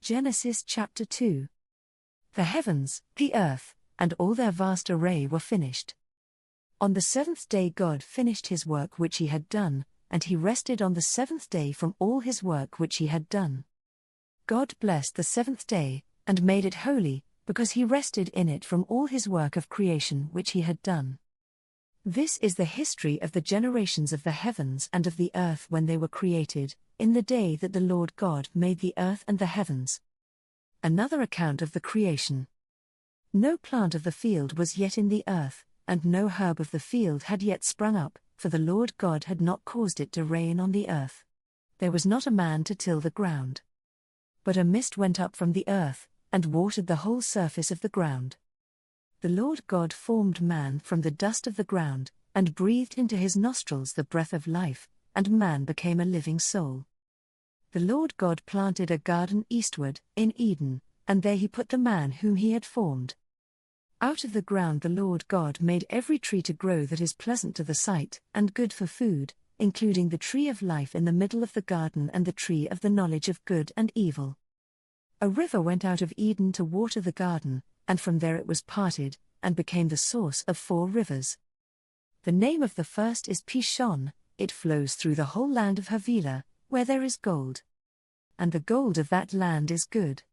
Genesis chapter 2. The heavens, the earth, and all their vast array were finished. On the seventh day God finished his work which he had done, and he rested on the seventh day from all his work which he had done. God blessed the seventh day, and made it holy, because he rested in it from all his work of creation which he had done. This is the history of the generations of the heavens and of the earth when they were created, in the day that the Lord God made the earth and the heavens. Another account of the creation. No plant of the field was yet in the earth, and no herb of the field had yet sprung up, for the Lord God had not caused it to rain on the earth. There was not a man to till the ground. But a mist went up from the earth, and watered the whole surface of the ground. The Lord God formed man from the dust of the ground, and breathed into his nostrils the breath of life, and man became a living soul. The Lord God planted a garden eastward, in Eden, and there he put the man whom he had formed. Out of the ground the Lord God made every tree to grow that is pleasant to the sight, and good for food, including the tree of life in the middle of the garden and the tree of the knowledge of good and evil. A river went out of Eden to water the garden, and from there it was parted, and became the source of 4 rivers. The name of the first is Pishon. It flows through the whole land of Havilah, where there is gold. And the gold of that land is good.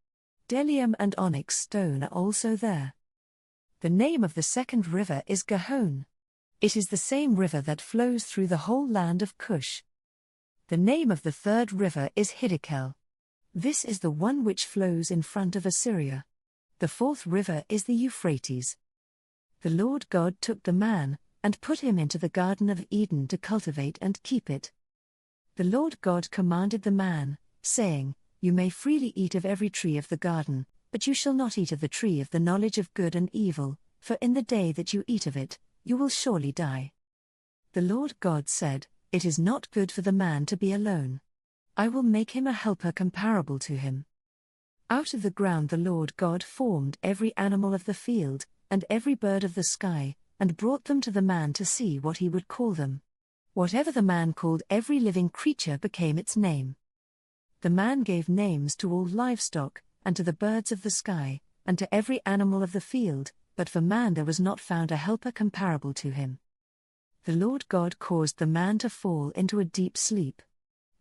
Bdellium and onyx stone are also there. The name of the second river is Gihon. It is the same river that flows through the whole land of Cush. The name of the third river is Hiddekel. This is the one which flows in front of Assyria. The fourth river is the Euphrates. The Lord God took the man, and put him into the Garden of Eden to cultivate and keep it. The Lord God commanded the man, saying, You may freely eat of every tree of the garden, but you shall not eat of the tree of the knowledge of good and evil, for in the day that you eat of it, you will surely die. The Lord God said, It is not good for the man to be alone. I will make him a helper comparable to him. Out of the ground the Lord God formed every animal of the field, and every bird of the sky, and brought them to the man to see what he would call them. Whatever the man called every living creature became its name. The man gave names to all livestock, and to the birds of the sky, and to every animal of the field, but for man there was not found a helper comparable to him. The Lord God caused the man to fall into a deep sleep.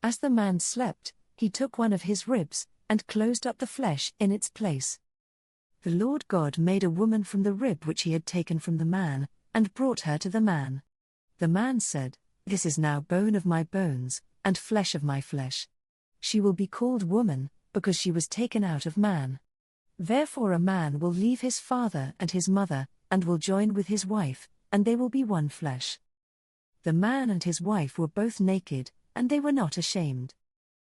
As the man slept, he took one of his ribs, and closed up the flesh in its place. The Lord God made a woman from the rib which he had taken from the man, and brought her to the man. The man said, This is now bone of my bones, and flesh of my flesh. She will be called woman, because she was taken out of man. Therefore a man will leave his father and his mother, and will join with his wife, and they will be one flesh. The man and his wife were both naked, and they were not ashamed.